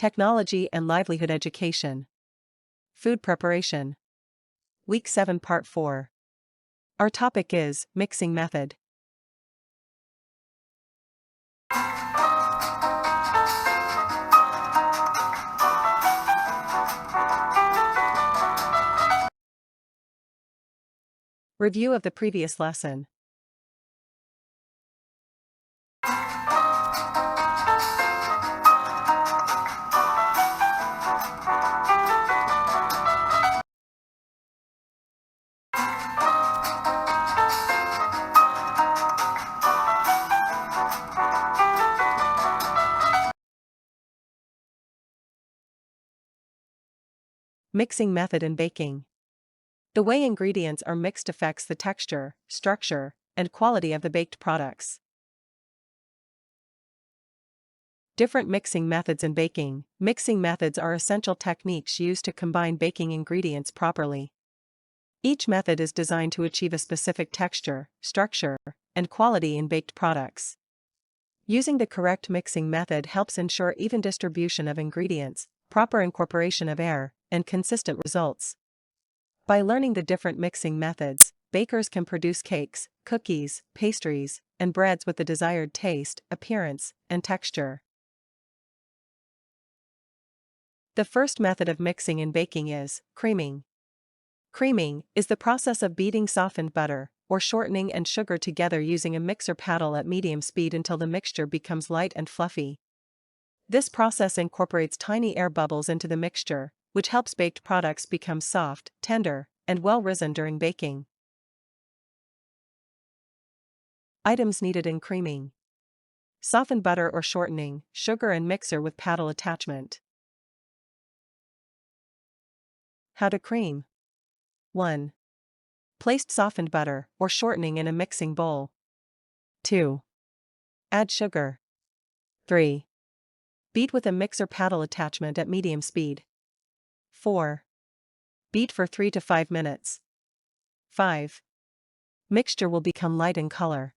Technology and Livelihood Education. Food Preparation. Week 7 Part 4. Our topic is Mixing Method. Review of the previous lesson. Mixing method in baking. The way ingredients are mixed affects the texture, structure, and quality of the baked products. Different mixing methods in baking. Mixing methods are essential techniques used to combine baking ingredients properly. Each method is designed to achieve a specific texture, structure, and quality in baked products. Using the correct mixing method helps ensure even distribution of ingredients, proper incorporation of air, and consistent results. By learning the different mixing methods, bakers can produce cakes, cookies, pastries, and breads with the desired taste, appearance, and texture. The first method of mixing in baking is creaming. Creaming is the process of beating softened butter, or shortening and sugar together using a mixer paddle at medium speed until the mixture becomes light and fluffy. This process incorporates tiny air bubbles into the mixture, which helps baked products become soft, tender, and well-risen during baking. Items needed in creaming: softened butter or shortening, sugar and mixer with paddle attachment. How to cream. 1. Placed softened butter or shortening in a mixing bowl. 2. Add sugar. 3. Beat with a mixer paddle attachment at medium speed. 4. Beat for 3 to 5 minutes. 5. Mixture will become light in color.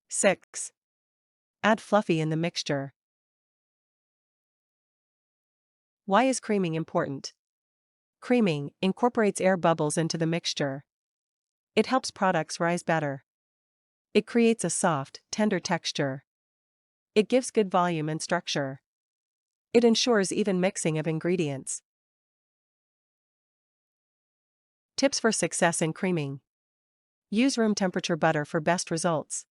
6. Add fluffy in the mixture. Why is creaming important? Creaming incorporates air bubbles into the mixture. It helps products rise better. It creates a soft, tender texture. It gives good volume and structure. It ensures even mixing of ingredients. Tips for success in creaming. Use room temperature butter for best results.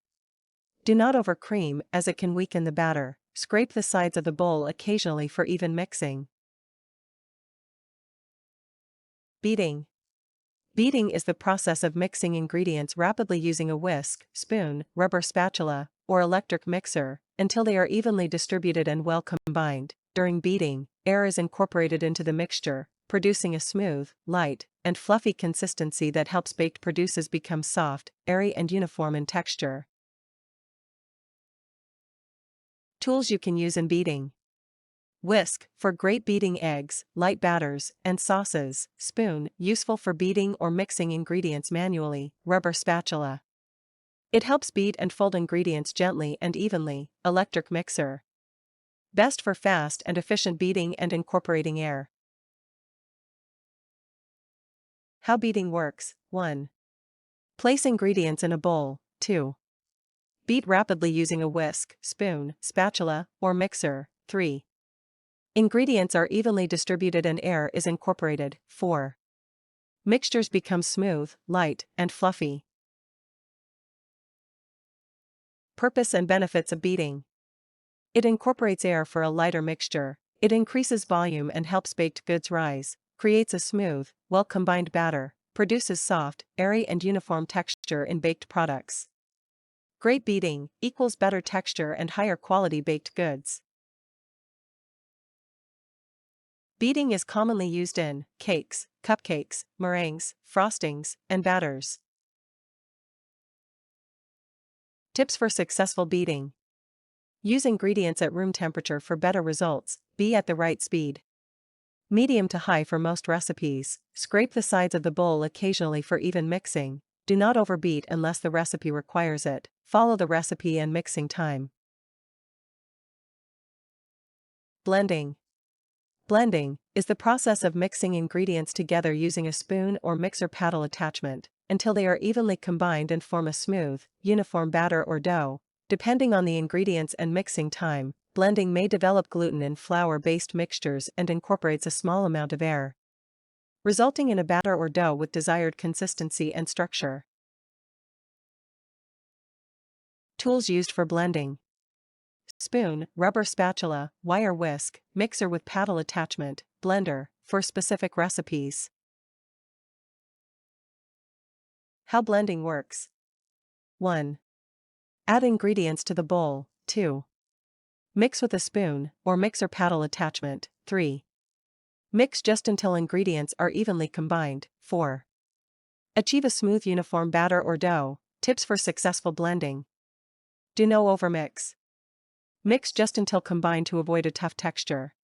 Do not overcream as it can weaken the batter. Scrape the sides of the bowl occasionally for even mixing. Beating. Beating is the process of mixing ingredients rapidly using a whisk, spoon, rubber spatula, or electric mixer, until they are evenly distributed and well combined. During beating, air is incorporated into the mixture, producing a smooth, light, and fluffy consistency that helps baked produces become soft, airy and uniform in texture. Tools you can use in beating. Whisk, for great beating eggs, light batters, and sauces. Spoon, useful for beating or mixing ingredients manually. Rubber spatula. It helps beat and fold ingredients gently and evenly. Electric mixer. Best for fast and efficient beating and incorporating air. How beating works. 1. Place ingredients in a bowl. 2. Beat rapidly using a whisk, spoon, spatula, or mixer. 3. Ingredients are evenly distributed and air is incorporated. 4. Mixtures become smooth, light, and fluffy. Purpose and benefits of beating. It incorporates air for a lighter mixture. It increases volume and helps baked goods rise, creates a smooth, well-combined batter, produces soft, airy and uniform texture in baked products. Great beating equals better texture and higher quality baked goods. Beating is commonly used in cakes, cupcakes, meringues, frostings, and batters. Tips for successful beating. Use ingredients at room temperature for better results. Be at the right speed. Medium to high for most recipes. Scrape the sides of the bowl occasionally for even mixing. Do not overbeat unless the recipe requires it. Follow the recipe and mixing time. Blending. Blending is the process of mixing ingredients together using a spoon or mixer paddle attachment until they are evenly combined and form a smooth, uniform batter or dough. Depending on the ingredients and mixing time, blending may develop gluten in flour-based mixtures and incorporates a small amount of air, resulting in a batter or dough with desired consistency and structure. Tools used for blending: spoon, rubber spatula, wire whisk, mixer with paddle attachment, blender, for specific recipes. How blending works. 1. Add ingredients to the bowl. 2. Mix with a spoon or mixer paddle attachment. 3. Mix just until ingredients are evenly combined. 4. Achieve a smooth uniform batter or dough. Tips for successful blending. Do no overmix. Mix just until combined to avoid a tough texture.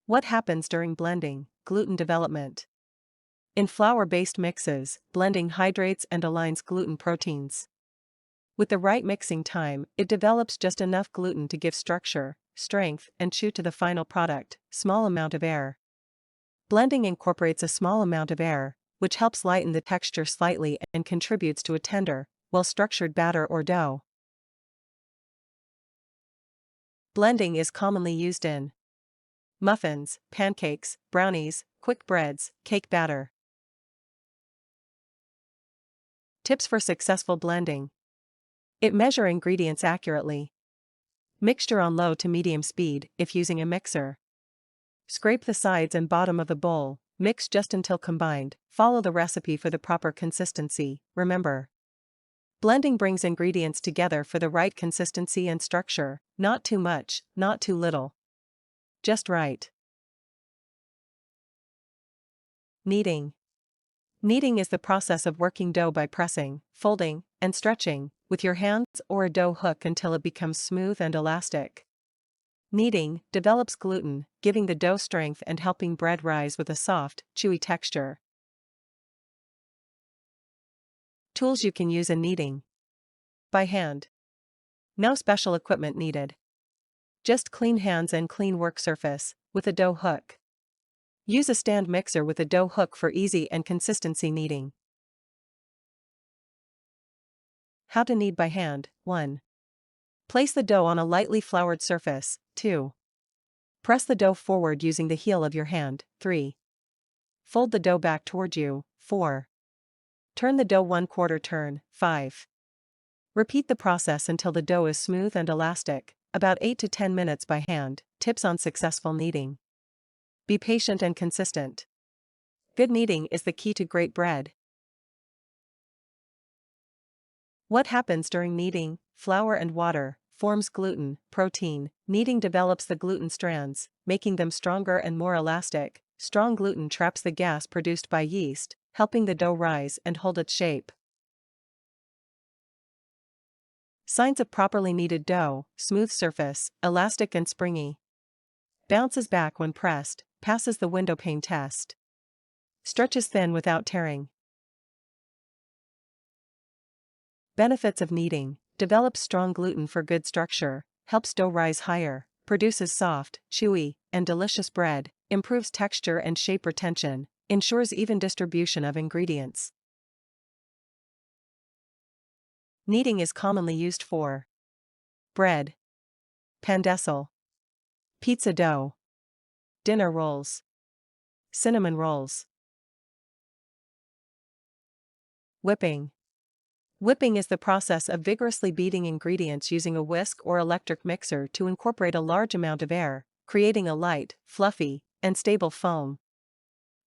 What happens during blending? Gluten development. In flour-based mixes, blending hydrates and aligns gluten proteins. With the right mixing time, it develops just enough gluten to give structure, strength, and chew to the final product. Small amount of air. Blending incorporates a small amount of air, which helps lighten the texture slightly and contributes to a tender, well-structured batter or dough. Blending is commonly used in muffins, pancakes, brownies, quick breads, cake batter. Tips for successful blending. It measure ingredients accurately. Mixture on low to medium speed if using a mixer. Scrape the sides and bottom of the bowl, mix just until combined. Follow the recipe for the proper consistency. Remember, blending brings ingredients together for the right consistency and structure, not too much, not too little. Just right. Kneading. Kneading is the process of working dough by pressing, folding, and stretching with your hands or a dough hook until it becomes smooth and elastic. Kneading develops gluten, giving the dough strength and helping bread rise with a soft, chewy texture. Tools you can use in kneading. By hand. No special equipment needed. Just clean hands and clean work surface, with a dough hook. Use a stand mixer with a dough hook for easy and consistency kneading. How to knead by hand. 1. Place the dough on a lightly floured surface. 2. Press the dough forward using the heel of your hand. 3. Fold the dough back toward you. 4. Turn the dough 1/4 turn. 5. Repeat the process until the dough is smooth and elastic, about 8 to 10 minutes by hand. Tips on successful kneading. Be patient and consistent. Good kneading is the key to great bread. What happens during kneading? Flour and water forms gluten, protein. Kneading develops the gluten strands, making them stronger and more elastic. Strong gluten traps the gas produced by yeast, helping the dough rise and hold its shape. Signs of properly kneaded dough: smooth surface, elastic and springy. Bounces back when pressed, passes the window pane test. Stretches thin without tearing. Benefits of kneading: develops strong gluten for good structure, helps dough rise higher, produces soft, chewy, and delicious bread, improves texture and shape retention, ensures even distribution of ingredients. Kneading is commonly used for bread, pandesal, pizza dough, dinner rolls, cinnamon rolls. Whipping. Whipping is the process of vigorously beating ingredients using a whisk or electric mixer to incorporate a large amount of air, creating a light, fluffy, and stable foam.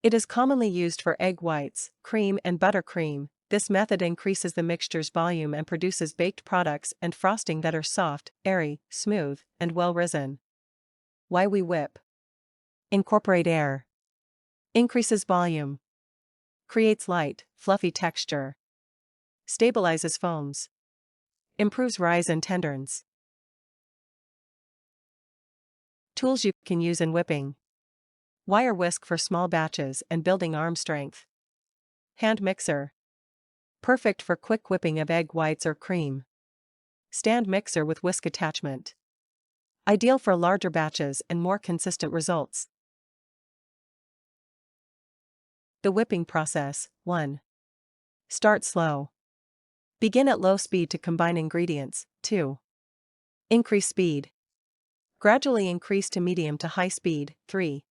It is commonly used for egg whites, cream and buttercream. This method increases the mixture's volume and produces baked products and frosting that are soft, airy, smooth, and well-risen. Why we whip. Incorporate air. Increases volume. Creates light, fluffy texture. Stabilizes foams. Improves rise and tenderness. Tools you can use in whipping. Wire whisk for small batches and building arm strength. Hand mixer. Perfect for quick whipping of egg whites or cream. Stand mixer with whisk attachment. Ideal for larger batches and more consistent results. The whipping process. 1. Start slow. Begin at low speed to combine ingredients. 2. Increase speed. Gradually increase to medium to high speed. 3.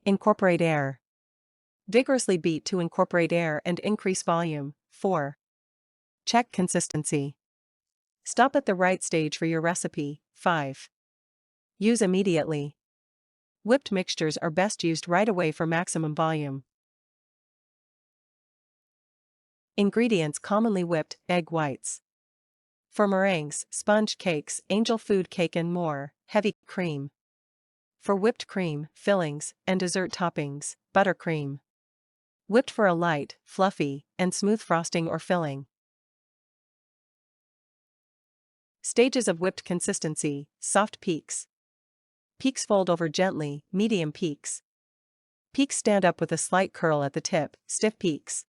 Incorporate air. Vigorously beat to incorporate air and increase volume. 4. Check consistency. Stop at the right stage for your recipe. 5. Use immediately. Whipped mixtures are best used right away for maximum volume. Ingredients commonly whipped: egg whites. For meringues, sponge cakes, angel food cake and more, heavy cream. For whipped cream, fillings, and dessert toppings, buttercream. Whipped for a light, fluffy, and smooth frosting or filling. Stages of whipped consistency: soft peaks. Peaks fold over gently, medium peaks. Peaks stand up with a slight curl at the tip, stiff peaks.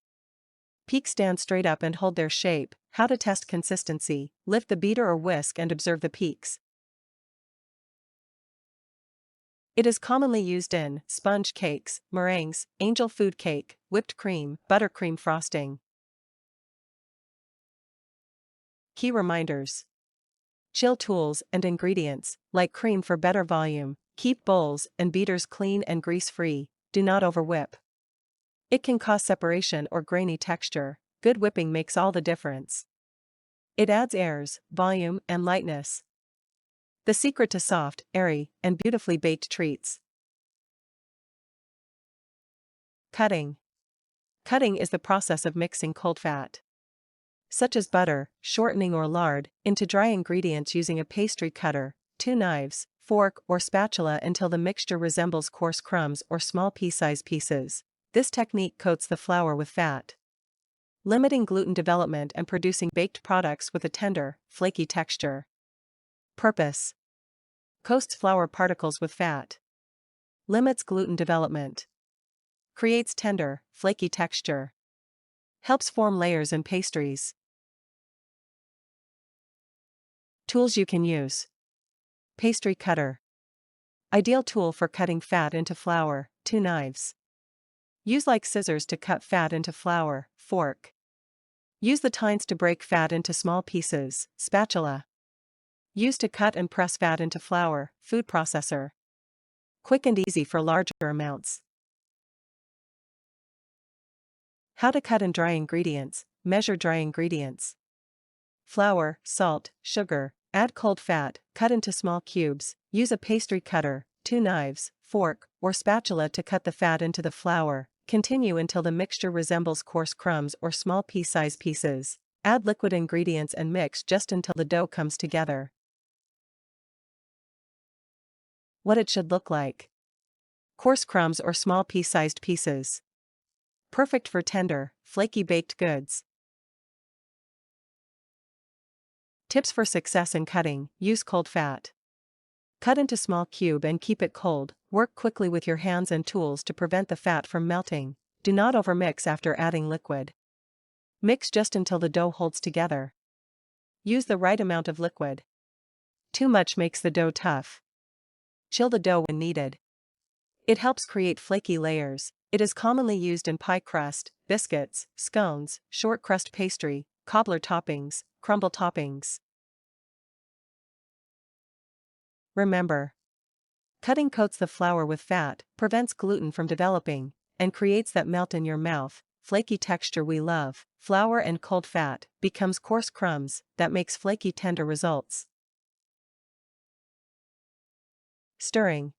Peaks stand straight up and hold their shape. How to test consistency: lift the beater or whisk and observe the peaks. It is commonly used in sponge cakes, meringues, angel food cake, whipped cream, buttercream frosting. Key reminders. Chill tools and ingredients, like cream for better volume. Keep bowls and beaters clean and grease-free. Do not overwhip. It can cause separation or grainy texture. Good whipping makes all the difference. It adds airs, volume, and lightness. The secret to soft, airy, and beautifully baked treats. Cutting. Cutting is the process of mixing cold fat, such as butter, shortening or lard, into dry ingredients using a pastry cutter, 2 knives, fork or spatula until the mixture resembles coarse crumbs or small pea-sized pieces. This technique coats the flour with fat, limiting gluten development and producing baked products with a tender, flaky texture. Purpose. Coats flour particles with fat. Limits gluten development. Creates tender, flaky texture. Helps form layers in pastries. Tools you can use. Pastry cutter. Ideal tool for cutting fat into flour, 2 knives. Use like scissors to cut fat into flour, fork. Use the tines to break fat into small pieces, spatula. Use to cut and press fat into flour, food processor. Quick and easy for larger amounts. How to cut and dry ingredients. Measure dry ingredients. Flour, salt, sugar. Add cold fat, cut into small cubes. Use a pastry cutter, 2 knives, fork, or spatula to cut the fat into the flour. Continue until the mixture resembles coarse crumbs or small pea-sized pieces. Add liquid ingredients and mix just until the dough comes together. What it should look like. Coarse crumbs or small pea-sized pieces. Perfect for tender, flaky baked goods. Tips for success in cutting: use cold fat. Cut into small cube and keep it cold. Work quickly with your hands and tools to prevent the fat from melting. Do not overmix after adding liquid. Mix just until the dough holds together. Use the right amount of liquid. Too much makes the dough tough. Chill the dough when needed. It helps create flaky layers. It is commonly used in pie crust, biscuits, scones, short crust pastry, cobbler toppings, crumble toppings. Remember, cutting coats the flour with fat, prevents gluten from developing, and creates that melt in your mouth, flaky texture we love. Flour and cold fat becomes coarse crumbs that makes flaky tender results. Stirring.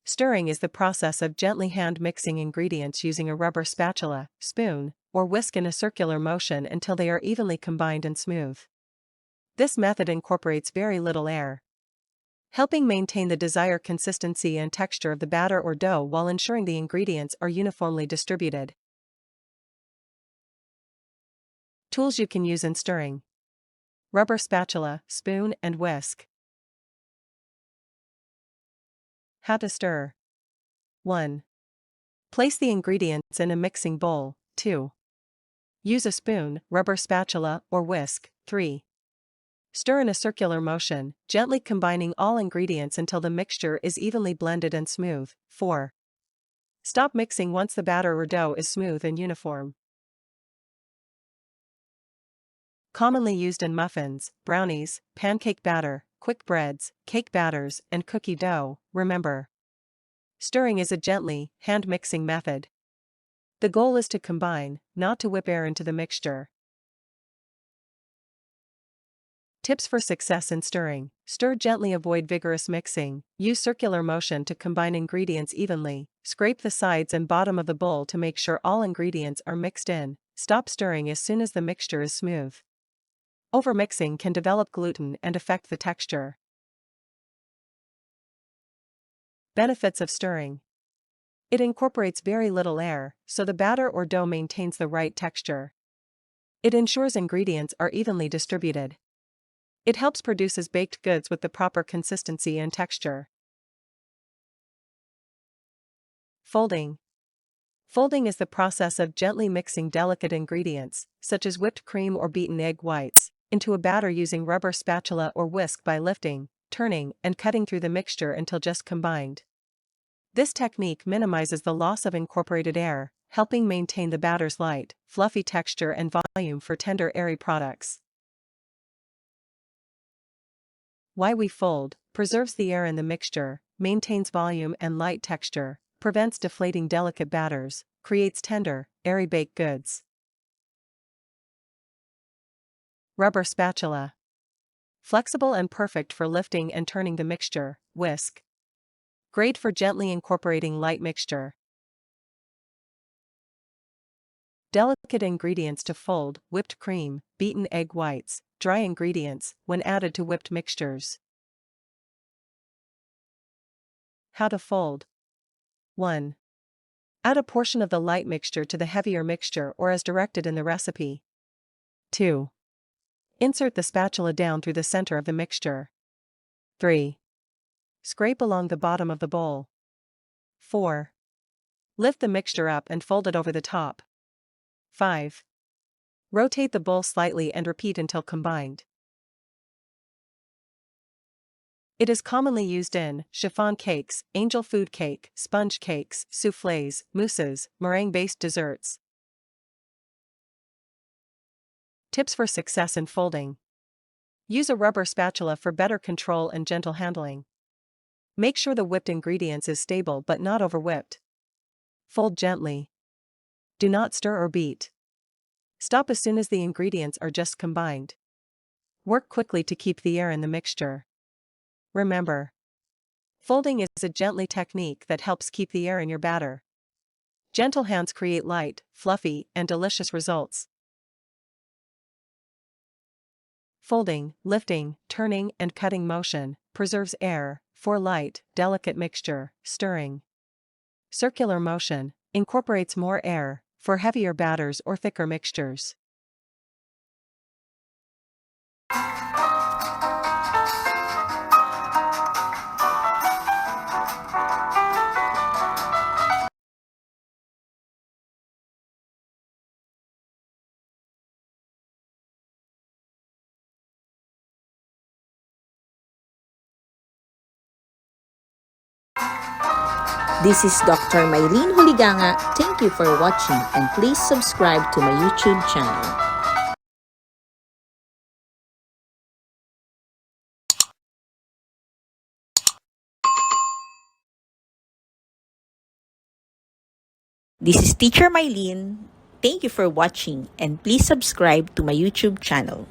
Stirring is the process of gently hand mixing ingredients using a rubber spatula, spoon, or whisk in a circular motion until they are evenly combined and smooth. This method incorporates very little air, helping maintain the desired consistency and texture of the batter or dough while ensuring the ingredients are uniformly distributed. Tools you can use in stirring. Rubber spatula, spoon, and whisk. How to stir. 1. Place the ingredients in a mixing bowl. 2. Use a spoon, rubber spatula, or whisk. 3. Stir in a circular motion, gently combining all ingredients until the mixture is evenly blended and smooth. 4. Stop mixing once the batter or dough is smooth and uniform. Commonly used in muffins, brownies, pancake batter, quick breads, cake batters, and cookie dough. Remember, stirring is a gently, hand-mixing method. The goal is to combine, not to whip air into the mixture. Tips for success in stirring. Stir gently, avoid vigorous mixing. Use circular motion to combine ingredients evenly. Scrape the sides and bottom of the bowl to make sure all ingredients are mixed in. Stop stirring as soon as the mixture is smooth. Overmixing can develop gluten and affect the texture. Benefits of stirring. It incorporates very little air, so the batter or dough maintains the right texture. It ensures ingredients are evenly distributed. It helps produces baked goods with the proper consistency and texture. Folding. Folding is the process of gently mixing delicate ingredients, such as whipped cream or beaten egg whites, into a batter using rubber spatula or whisk by lifting, turning, and cutting through the mixture until just combined. This technique minimizes the loss of incorporated air, helping maintain the batter's light, fluffy texture and volume for tender, airy products. Why we fold: preserves the air in the mixture, maintains volume and light texture, prevents deflating delicate batters, creates tender, airy baked goods. Rubber spatula. Flexible and perfect for lifting and turning the mixture. Whisk. Great for gently incorporating light mixture. Delicate ingredients to fold: whipped cream, beaten egg whites, dry ingredients, when added to whipped mixtures. How to fold. 1. Add a portion of the light mixture to the heavier mixture or as directed in the recipe. 2. Insert the spatula down through the center of the mixture. 3. Scrape along the bottom of the bowl. 4. Lift the mixture up and fold it over the top. 5. Rotate the bowl slightly and repeat until combined. It is commonly used in chiffon cakes, angel food cake, sponge cakes, soufflés, mousses, meringue-based desserts. Tips for success in folding. Use a rubber spatula for better control and gentle handling. Make sure the whipped ingredients is stable but not over-whipped. Fold gently. Do not stir or beat. Stop as soon as the ingredients are just combined. Work quickly to keep the air in the mixture. Remember, folding is a gently technique that helps keep the air in your batter. Gentle hands create light, fluffy, and delicious results. Folding, lifting, turning, and cutting motion preserves air for light, delicate mixture. Stirring, circular motion, incorporates more air for heavier batters or thicker mixtures. This is Dr. Mylene Huliganga. Thank you for watching and please subscribe to my YouTube channel. This is Teacher Mylene. Thank you for watching and please subscribe to my YouTube channel.